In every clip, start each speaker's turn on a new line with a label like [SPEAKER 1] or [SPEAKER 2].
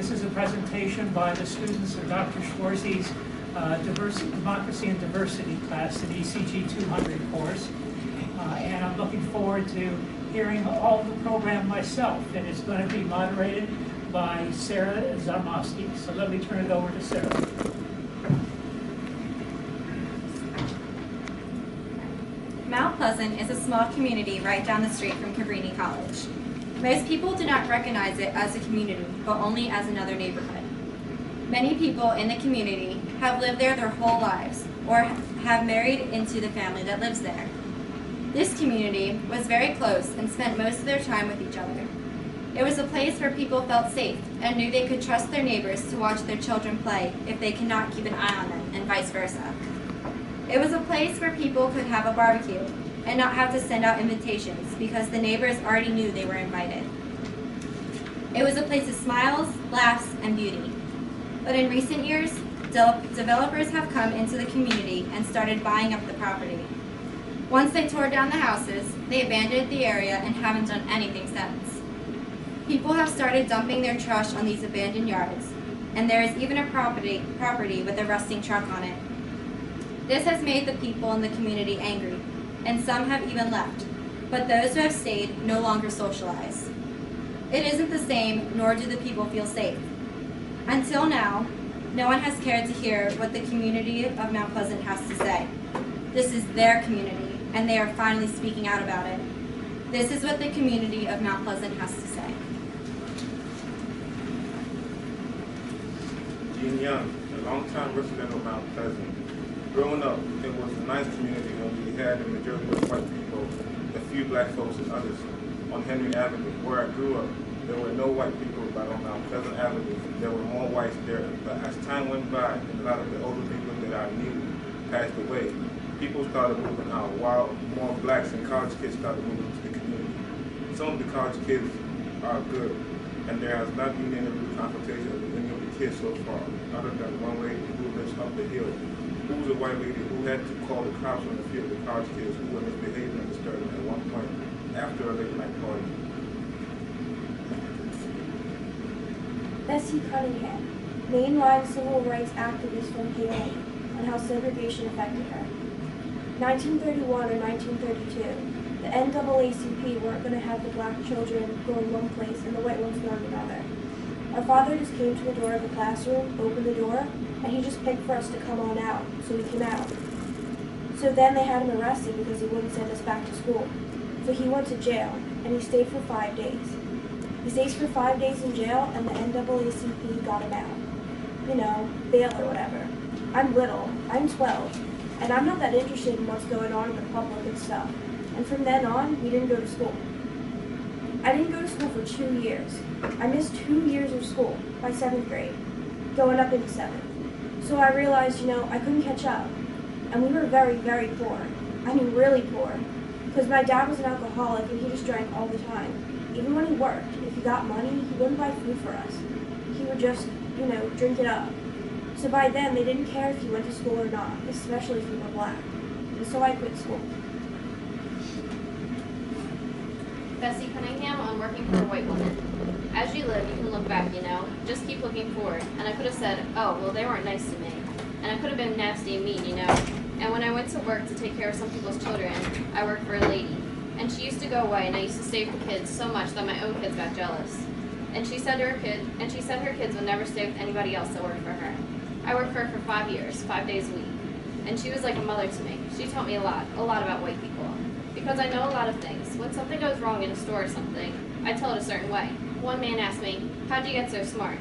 [SPEAKER 1] This is a presentation by the students of Dr. Schwarze's Democracy and Diversity class, an ECG 200 course. And I'm looking forward to hearing all the program myself. And it's going to be moderated by Sarah Zarmowski. So let me turn it over to Sarah.
[SPEAKER 2] Mount Pleasant is a small community right down the street from Cabrini College. Most people do not recognize it as a community, but only as another neighborhood. Many people in the community have lived there their whole lives, or have married into the family that lives there. This community was very close and spent most of their time with each other. It was a place where people felt safe and knew they could trust their neighbors to watch their children play if they cannot keep an eye on them, and vice versa. It was a place where people could have a barbecue and not have to send out invitations because the neighbors already knew they were invited. It was a place of smiles, laughs, and beauty. But in recent years, developers have come into the community and started buying up the property. Once they tore down the houses, they abandoned the area and haven't done anything since. People have started dumping their trash on these abandoned yards, and there is even a property with a rusting truck on it. This has made the people in the community angry, and some have even left, but those who have stayed no longer socialize. It isn't the same, nor do the people feel safe. Until now, no one has cared to hear what the community of Mount Pleasant has to say. This is their community, and they are finally speaking out about it. This is what the community of Mount Pleasant has to say.
[SPEAKER 3] Gene Young, a longtime resident of Mount Pleasant. Growing up, it was a nice community when we had the majority of white people, a few black folks and others. On Henry Avenue, where I grew up, there were no white people, but on Mount Pleasant Avenue, there were more whites there. But as time went by, and a lot of the older people that I knew passed away, people started moving out, while more blacks and college kids started moving to the community. Some of the college kids are good, and there has not been any real confrontation with any of the kids so far, other than one lady who lives up the hill, who was a white lady who had to call the cops on the field, the college kids who were misbehaving and disturbing at one point after a late night party.
[SPEAKER 4] Bessie Cunningham, mainline civil rights activist from Haiti, and how segregation affected her. 1931 or 1932, the NAACP weren't going to have the black children go in one place and the white ones go in another. Our father just came to the door of the classroom, opened the door, and he just picked for us to come on out, so we came out. So then they had him arrested because he wouldn't send us back to school. So he went to jail, and he stayed for 5 days. He stays for 5 days in jail, and the NAACP got him out. You know, bail or whatever. I'm little, I'm 12, and I'm not that interested in what's going on in the public and stuff. And from then on, we didn't go to school. I didn't go to school for 2 years. I missed 2 years of school by 7th grade, going up into 7th. So I realized, I couldn't catch up. And we were very, very poor. I mean, really poor. Because my dad was an alcoholic and he just drank all the time. Even when he worked, if he got money, he wouldn't buy food for us. He would just, drink it up. So by then, they didn't care if you went to school or not, especially if you were black. And so I quit school.
[SPEAKER 5] Bessie Cunningham on Working for a White Woman. As you live, you can look back, just keep looking forward. And I could have said, oh, well, they weren't nice to me. And I could have been nasty and mean, And when I went to work to take care of some people's children, I worked for a lady. And she used to go away, and I used to stay with the kids so much that my own kids got jealous. And she said her kids would never stay with anybody else that worked for her. I worked for her for 5 years, 5 days a week. And she was like a mother to me. She taught me a lot about white people. Because I know a lot of things. When something goes wrong in a store or something, I tell it a certain way. One man asked me, how'd you get so smart?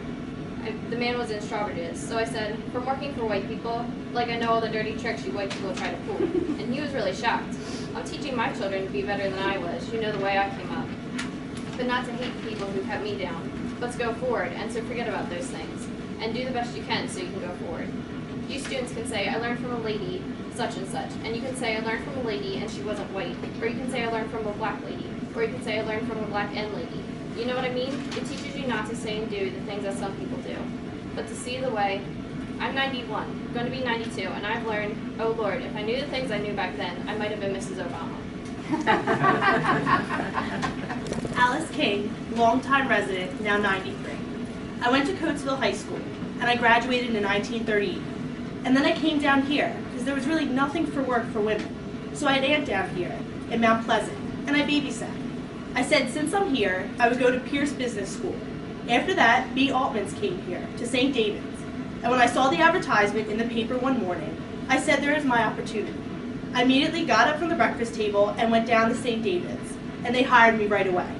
[SPEAKER 5] The man was in Strawbridge's, so I said, from working for white people, like I know all the dirty tricks you white people try to pull. And he was really shocked. I'm teaching my children to be better than I was, the way I came up. But not to hate the people who kept me down, but to go forward and to forget about those things. And do the best you can so you can go forward. You students can say, I learned from a lady, such and such. And you can say, I learned from a lady and she wasn't white. Or you can say, I learned from a black lady. Or you can say, I learned from a black and lady. You know what I mean? It teaches you not to say and do the things that some people do, but to see the way. I'm 91, going to be 92, and I've learned, oh Lord, if I knew the things I knew back then, I might have been Mrs. Obama.
[SPEAKER 6] Alice King, longtime resident, now 93. I went to Coatesville High School, and I graduated in 1938. And then I came down here, because there was really nothing for work for women. So I had Aunt down here, in Mount Pleasant, and I babysat. I said since I'm here, I would go to Pierce Business School. After that, B. Altman's came here, to St. David's. And when I saw the advertisement in the paper one morning, I said there is my opportunity. I immediately got up from the breakfast table and went down to St. David's, and they hired me right away.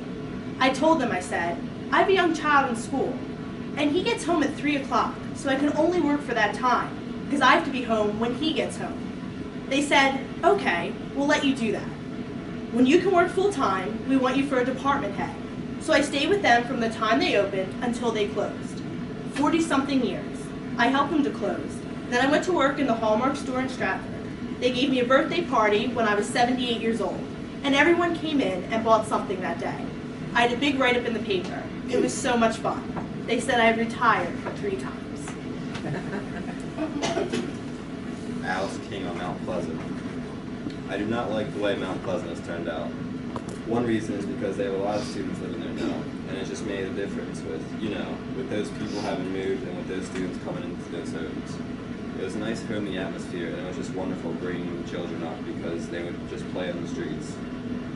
[SPEAKER 6] I told them, I said, I have a young child in school, and he gets home at 3 o'clock, so I can only work for that time, because I have to be home when he gets home. They said, okay, we'll let you do that. When you can work full time, we want you for a department head. So I stayed with them from the time they opened until they closed. 40-something years. I helped them to close. Then I went to work in the Hallmark store in Stratford. They gave me a birthday party when I was 78 years old, and everyone came in and bought something that day. I had a big write-up in the paper. It was so much fun. They said I had retired 3 times.
[SPEAKER 7] Alice King on Mount Pleasant. I do not like the way Mount Pleasant has turned out. One reason is because they have a lot of students living there now, and it just made a difference with, with those people having moved and with those students coming into those homes. It was a nice homey atmosphere, and it was just wonderful bringing the children up because they would just play on the streets.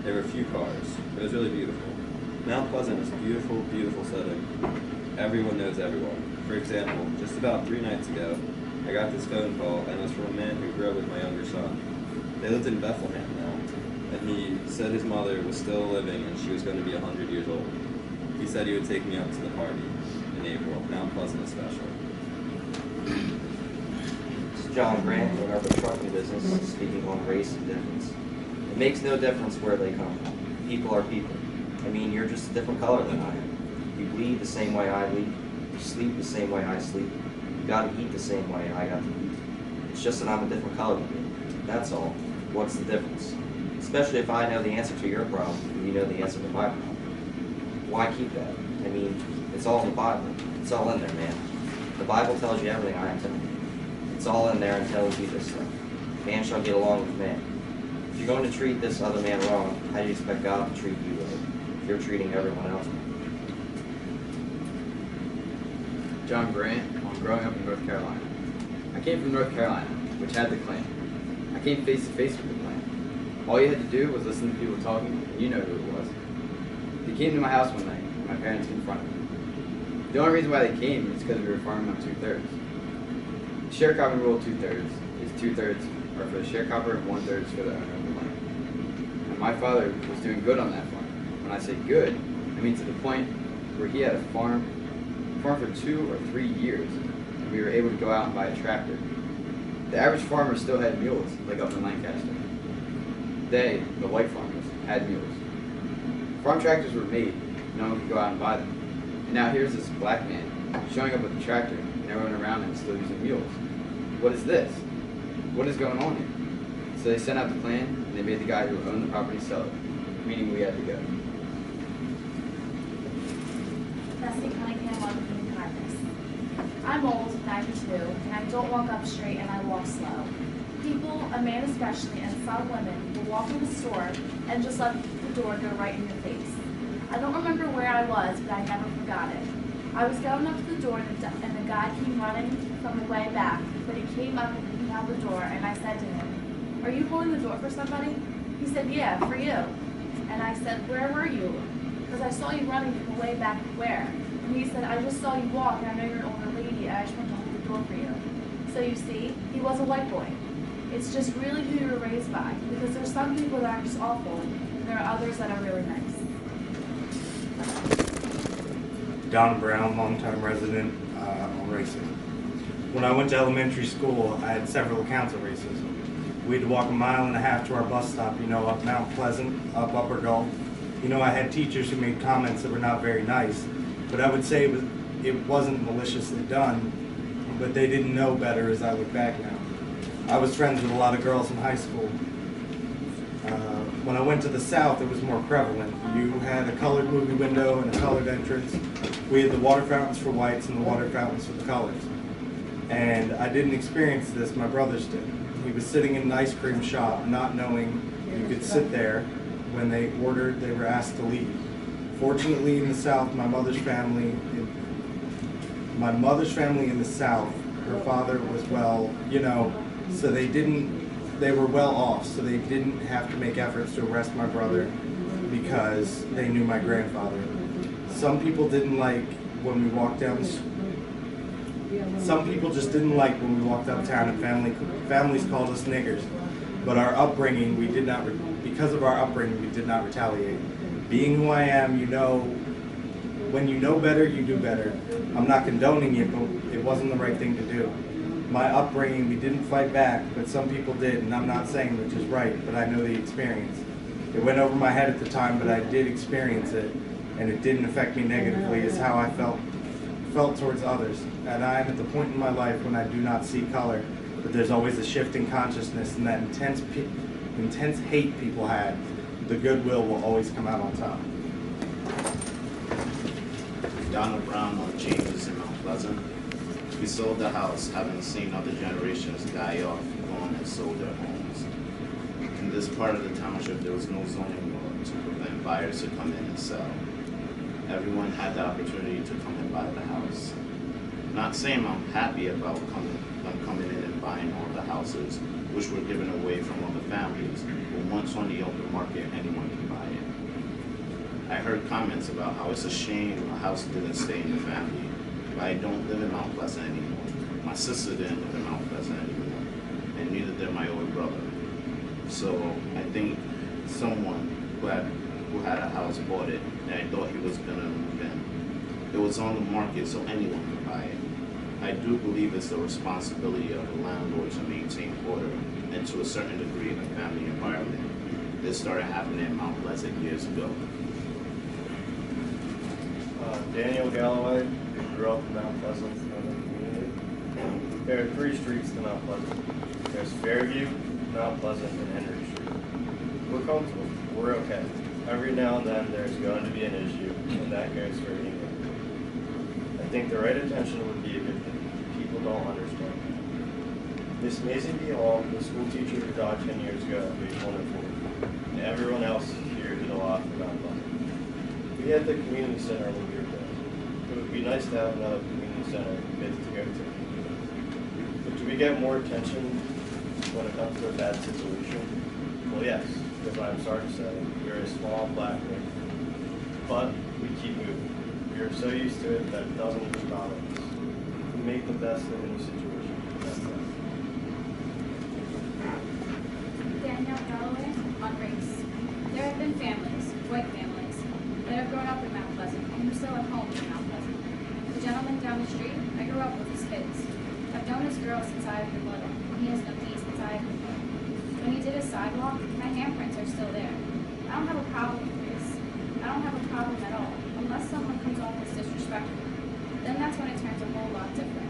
[SPEAKER 7] There were a few cars. It was really beautiful. Mount Pleasant is a beautiful, beautiful setting. Everyone knows everyone. For example, just about 3 nights ago, I got this phone call, and it was from a man who grew up with my younger son. They lived in Bethlehem now, and he said his mother was still living and she was going to be 100 years old. He said he would take me up to the party in April. Mount Pleasant is special.
[SPEAKER 8] John Grant, owner of a trucking business, speaking on race and difference. It makes no difference where they come from. People are people. I mean, you're just a different color than I am. You bleed the same way I bleed. You sleep the same way I sleep. You gotta eat the same way I got to eat. It's just that I'm a different color than you. That's all. What's the difference? Especially if I know the answer to your problem and you know the answer to my problem. Why keep that? I mean, it's all in the Bible. It's all in there, man. The Bible tells you everything I am telling you. It's all in there and tells you this stuff. Man shall get along with man. If you're going to treat this other man wrong, how do you expect God to treat you right if you're treating everyone else wrong?
[SPEAKER 9] John Grant, on growing up in North Carolina. I came from North Carolina, which had the Klan. I came face to face with the Klan. All you had to do was listen to people talking, and you know who it was. They came to my house one night, and my parents confronted me. The only reason why they came is because we were farming on 2/3. The sharecropping rule of 2/3 is 2/3 are for the sharecropper and 1/3 is for the owner of the land. And my father was doing good on that farm. When I say good, I mean to the point where he had a farm for 2 or 3 years, and we were able to go out and buy a tractor. The average farmer still had mules, like up in Lancaster. They, the white farmers, had mules. Farm tractors were made, no one could go out and buy them. And now here's this black man showing up with a tractor, and everyone around him is still using mules. What is this? What is going on here? So they sent out the plan, and they made the guy who owned the property sell it, meaning we had to go.
[SPEAKER 10] Bessie Cunningham on Human Kindness. I'm old, 92, and I don't walk up straight and I walk slow. People, a man especially, and some women will walk in the store and just let the door go right in your face. I don't remember where I was, but I never forgot it. I was going up to the door and the guy came running from the way back, but he came up and he held the door and I said to him, "Are you holding the door for somebody?" He said, "Yeah, for you." And I said, "Where were you?" Because I saw you running from the way back where? And he said, "I just saw you walk and I know you're an older lady and I just wanted to hold the door for you." So you see, he was a white boy. It's just really who you were raised by, because there's some people that are just awful and there are others that are really nice.
[SPEAKER 11] Don Brown, longtime resident on racism. When I went to elementary school, I had several accounts of racism. We had to walk 1.5 miles to our bus stop, up Mount Pleasant, up Upper Gulf. I had teachers who made comments that were not very nice, but I would say it wasn't maliciously done, but they didn't know better as I look back now. I was friends with a lot of girls in high school. When I went to the South, it was more prevalent. You had a colored movie window and a colored entrance. We had the water fountains for whites and the water fountains for the colors. And I didn't experience this, my brothers did. He was sitting in an ice cream shop not knowing you could sit there. When they ordered, they were asked to leave. Fortunately, in the South, my mother's family My mother's family in the South, her father was so they were well off, so they didn't have to make efforts to arrest my brother because they knew my grandfather. Some people didn't like when we walked down some people just didn't like when we walked uptown and families called us niggers. But our upbringing, because of our upbringing, we did not retaliate. Being who I am, when you know better, you do better. I'm not condoning it, but it wasn't the right thing to do. My upbringing, we didn't fight back, but some people did, and I'm not saying which is right, but I know the experience. It went over my head at the time, but I did experience it, and it didn't affect me negatively as how I felt towards others. And I am at the point in my life when I do not see color, but there's always a shift in consciousness, and that intense hate people had, the goodwill will always come out on top.
[SPEAKER 12] Donald Brown on changes in Mount Pleasant. We sold the house, having seen other generations die off, gone and sold their homes. In this part of the township, there was no zoning law to prevent buyers to come in and sell. Everyone had the opportunity to come and buy the house. Not saying I'm happy about them coming in and buying all the houses, which were given away from other families, but once on the open market, anyone can buy it. I heard comments about how it's a shame a house didn't stay in the family, but I don't live in Mount Pleasant anymore. My sister didn't live in Mount Pleasant anymore, and neither did my older brother. So I think someone who had a house bought it, and I thought he was gonna move in. It was on the market, so anyone could buy it. I do believe it's the responsibility of the landlord to maintain order, and to a certain degree, a family environment. This started happening in Mount Pleasant years ago.
[SPEAKER 13] Daniel Galloway, grew up in Mount Pleasant community. There are 3 streets to Mount Pleasant. There's Fairview, Mount Pleasant, and Henry Street. We're comfortable. We're okay. Every now and then there's going to be an issue, and that goes for anyone. I think the right attention would be a good thing. People don't understand. Miss Maisie B. Hall, the school teacher who died 10 years ago at age 104, and everyone else here did a lot for Mount Pleasant. We had the community center when we were there. It would be nice to have another community center for kids to go to. But do we get more attention when it comes to a bad situation? Well, yes, because I'm sorry to say, we're a small black neighborhood. But we keep moving. We are so used to it that it doesn't even bother us. We make the best of any situation. That's it.
[SPEAKER 14] Danielle Galloway on race. There have been families, white families, that have grown up in Mount Pleasant and who still have homes in Mount Pleasant. The gentleman down the street, I grew up with his kids. I've known this girl since I have been little, and he has known me since I have been little. When he did his sidewalk, my handprints are still there. I don't have a problem with this. I don't have a problem at all, unless someone comes off as disrespectful. Then that's when it turns a whole lot different.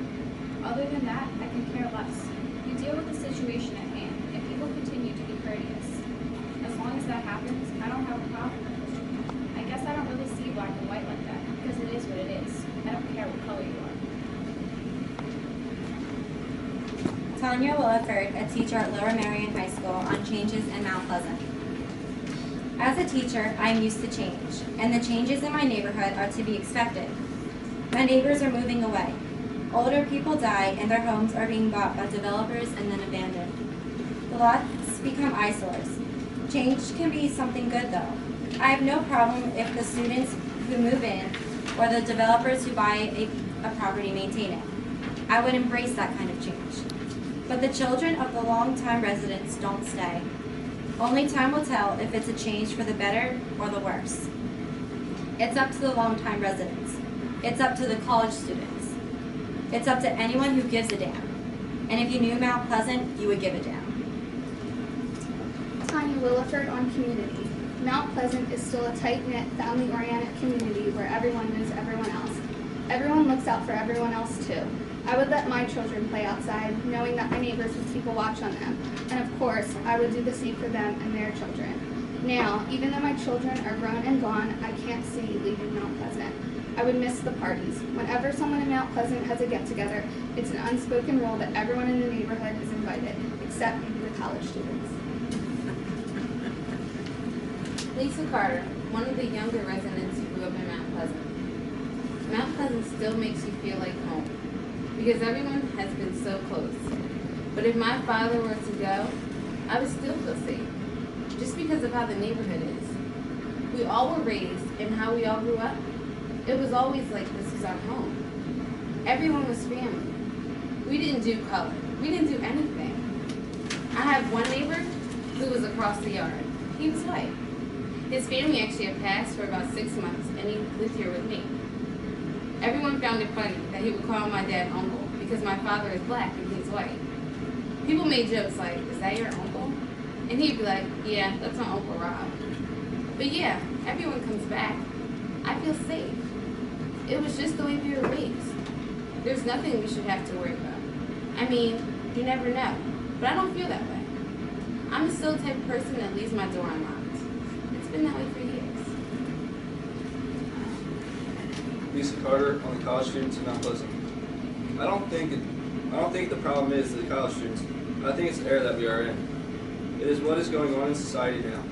[SPEAKER 14] Other than that, I can care less. You deal with the situation at hand, and people continue to be courteous. As long as that happens, I don't have a problem with it. I guess I don't really see black and white like that, because it is what it is. I don't care what color you are.
[SPEAKER 2] Tanya Williford, a teacher at Lower Marion High School, on changes in Mount Pleasant. As a teacher, I am used to change, and the changes in my neighborhood are to be expected. My neighbors are moving away. Older people die, and their homes are being bought by developers and then abandoned. The lots become eyesores. Change can be something good, though. I have no problem if the students who move in or the developers who buy a property maintain it. I would embrace that kind of change. But the children of the longtime residents don't stay. Only time will tell if it's a change for the better or the worse. It's up to the longtime residents. It's up to the college students. It's up to anyone who gives a damn. And if you knew Mount Pleasant, you would give a damn.
[SPEAKER 15] Tanya Williford on community. Mount Pleasant is still a tight-knit, family-oriented community where everyone knows everyone else. Everyone looks out for everyone else too. I would let my children play outside, knowing that my neighbors would keep a watch on them. And of course, I would do the same for them and their children. Now, even though my children are grown and gone, I can't see leaving Mount Pleasant. I would miss the parties. Whenever someone in Mount Pleasant has a get-together, it's an unspoken rule that everyone in the neighborhood is invited, except maybe the college students.
[SPEAKER 16] Lisa Carter, one of the younger residents who grew up in Mount Pleasant. Mount Pleasant still makes you feel like home because everyone has been so close. But if my father were to go, I would still feel safe, just because of how the neighborhood is. We all were raised and how we all grew up. It was always like this was our home. Everyone was family. We didn't do color. We didn't do anything. I have one neighbor who was across the yard. He was white. His family actually had passed for about 6 months, and he lived here with me. Everyone found it funny that he would call my dad uncle because my father is black and he's white. People made jokes like, "Is that your uncle?" And he'd be like, "Yeah, that's my Uncle Rob." But yeah, everyone comes back. I feel safe. It was just the way we were raised. There's nothing we should have to worry about. I mean, you never know, but I don't feel that way. I'm still the type of person that leaves my door unlocked. It's been that way for years.
[SPEAKER 17] Lisa Carter, on the college students in Mount Pleasant. I don't think the problem is the college students. I think it's the era that we are in. It is what is going on in society now.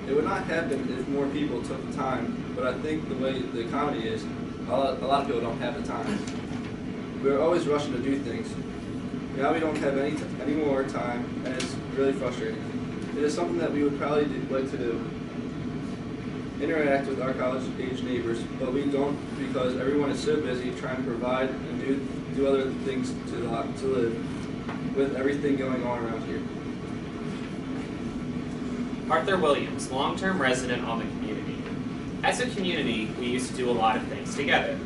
[SPEAKER 17] It would not happen if more people took the time, but I think the way the economy is, a lot of people don't have the time. We're always rushing to do things. Now we don't have any more time, and it's really frustrating. It is something that we would probably like to do. Interact with our college-age neighbors, but we don't because everyone is so busy trying to provide and do other things to live with everything going on around here.
[SPEAKER 18] Arthur Williams, long-term resident on the community. As a community, we used to do a lot of things together.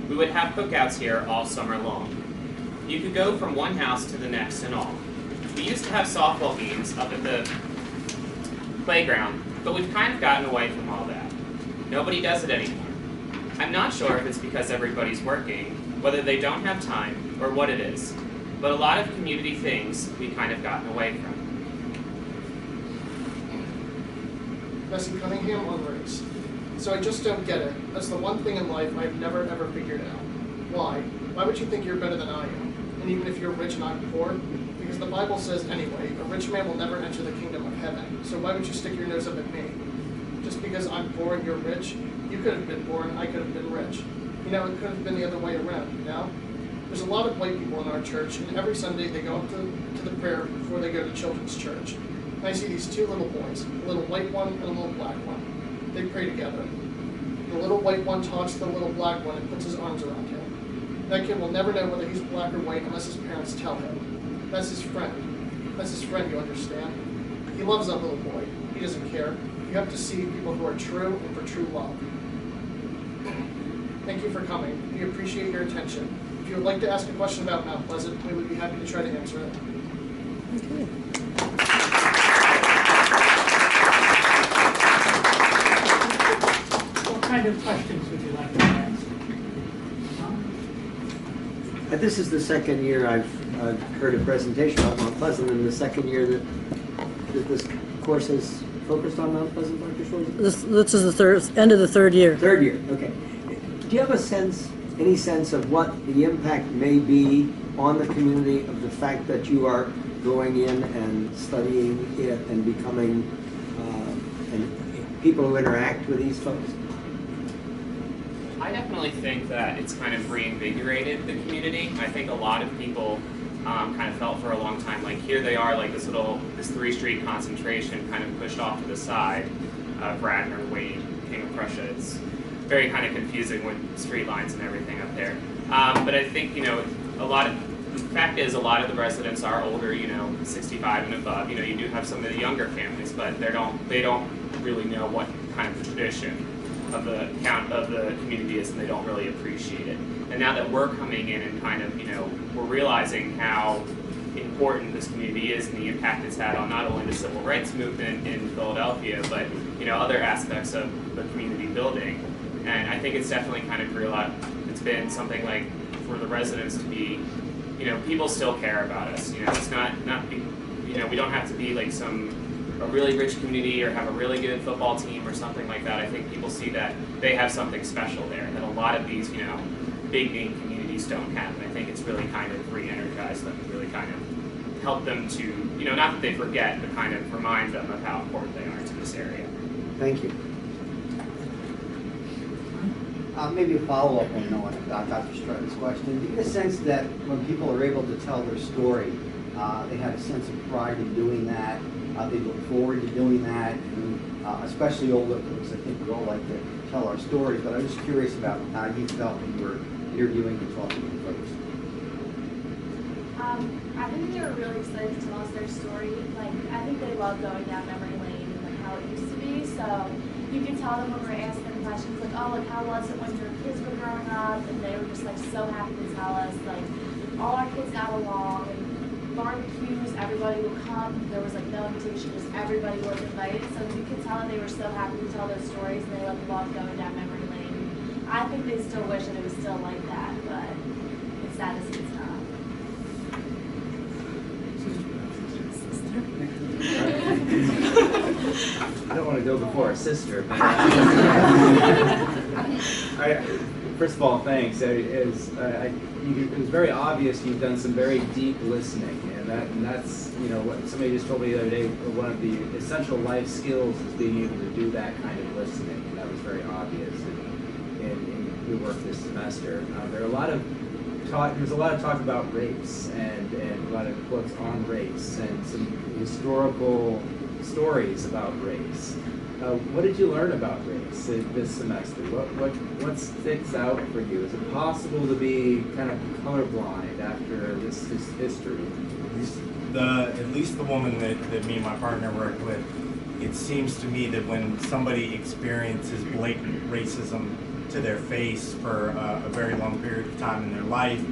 [SPEAKER 18] We would have cookouts here all summer long. You could go from one house to the next and all. We used to have softball games up at the playground, but we've kind of gotten away from all that. Nobody does it anymore. I'm not sure if it's because everybody's working, whether they don't have time, or what it is, but a lot of community things we've kind of gotten away from.
[SPEAKER 19] Bessie Cunningham on race. So I just don't get it. That's the one thing in life I've never ever figured out. Why? Why would you think you're better than I am? And even if you're rich and I'm poor? Because the Bible says anyway, a rich man will never enter the kingdom of heaven. So why would you stick your nose up at me? Just because I'm poor and you're rich? You could have been poor and I could have been rich. You know, it could have been the other way around, you know? There's a lot of white people in our church, and every Sunday they go up to the prayer before they go to children's church. And I see these two little boys, a little white one and a little black one. They pray together. The little white one talks to the little black one and puts his arms around him. That kid will never know whether he's black or white unless his parents tell him. That's his friend. That's his friend, you understand? He loves that little boy. He doesn't care. You have to see people who are true and for true love. Thank you for coming. We appreciate your attention. If you would like to ask a question about Mount Pleasant, we would be happy to try to answer it.
[SPEAKER 1] Okay. What kind of questions would you like to ask?
[SPEAKER 20] This is the second year I've heard a presentation about Mount Pleasant, and the second year that this course has focused on Mount Pleasant, Dr. Schwartz?
[SPEAKER 21] This is the end of the third year.
[SPEAKER 20] Third year, okay. Do you have any sense of what the impact may be on the community of the fact that you are going in and studying it and becoming and people who interact with these folks?
[SPEAKER 18] I definitely think that it's kind of reinvigorated the community. I think a lot of people kind of felt for a long time like here they are, like this 3-street concentration kind of pushed off to the side. Radnor, Wade, King of Prussia. It's very kind of confusing with street lines and everything up there. But I think, the fact is a lot of the residents are older, 65 and above. You do have some of the younger families, but they don't really know what kind of the tradition of the community is, and they don't really appreciate it. And now that we're coming in and kind of, we're realizing how important this community is and the impact it's had on not only the civil rights movement in Philadelphia, but other aspects of the community building. And I think it's definitely kind of it's been something like for the residents to be, people still care about us. It's we don't have to be like a really rich community or have a really good football team or something like that. I think people see that they have something special there that a lot of these, big name communities don't have. And I think it's really kind of re-energized them, really kind of help them to, not that they forget, but kind of remind them of how important they are to this area.
[SPEAKER 20] Thank you.
[SPEAKER 3] Maybe a follow-up on Dr. Stratton's question. Do you get a sense that when people are able to tell their story, they have a sense of pride in doing that, they look forward to doing that, and especially older folks? I think we all like to tell our stories, but I'm just curious about how you felt when you were interviewing and talking to folks.
[SPEAKER 10] I think they were really excited to tell us their story. Like, I think they love going down memory lane and like how it used to be. So you can tell them when we're asking them questions like, oh, like how was it when your kids were growing up? And they were just like so happy to tell us like all our kids got along and barbecues, everybody would come. There was like no invitation, just everybody was invited. So you could tell that they were so happy to tell their stories and they like loved going down memory lane. I think they still wish that it was still like that, but it's sad to see it's not.
[SPEAKER 22] I don't want to go before a sister, but first of all, thanks. It was very obvious you've done some very deep listening, and that's what somebody just told me the other day. One of the essential life skills is being able to do that kind of listening, and that was very obvious in your work this semester. There's a lot of talk about race and a lot of books on race and some historical stories about race. What did you learn about race this semester? What sticks out for you? Is it possible to be kind of colorblind after this history?
[SPEAKER 11] At least the woman that me and my partner worked with, it seems to me that when somebody experiences blatant racism to their face for a very long period of time in their life,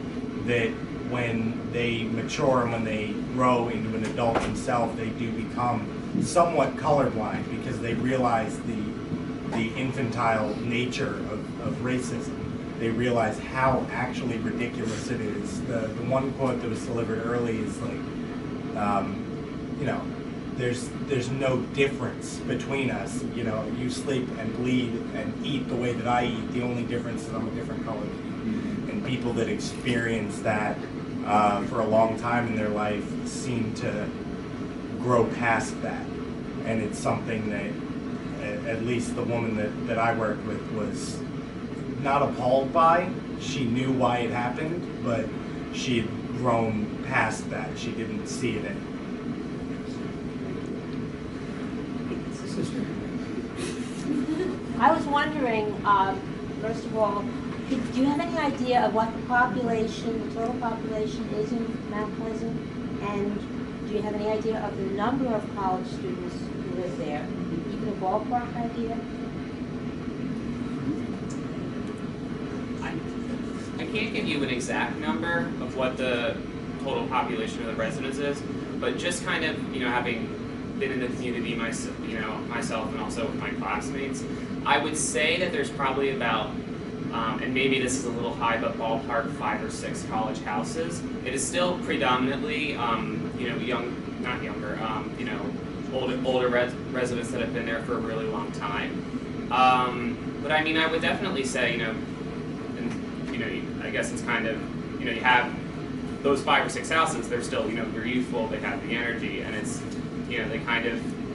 [SPEAKER 11] that when they mature and when they grow into an adult themselves, they do become somewhat colorblind because they realize the infantile nature of racism. They realize how actually ridiculous it is. The one quote that was delivered early is like, there's no difference between us. You sleep and bleed and eat the way that I eat. The only difference is I'm a different color than you. And people that experience that for a long time in their life seem to grow past that. And it's something that at least the woman that I worked with was not appalled by. She knew why it happened, but she had grown past that. She didn't see it anymore.
[SPEAKER 23] I was wondering, first of all, do you have any idea of what the total population is in Mount Pleasant? And do you have any idea of the number of college students who live there? Even a ballpark idea?
[SPEAKER 18] I can't give you an exact number of what the total population of the residents is, but just kind of, having been in the community myself and also with my classmates, I would say that there's probably about, and maybe this is a little high, but ballpark 5 or 6 college houses. It is still predominantly, older residents that have been there for a really long time. But I mean, I would definitely say, I guess it's kind of, you have those 5 or 6 houses, they're still, they're youthful, they have the energy, and it's, they kind of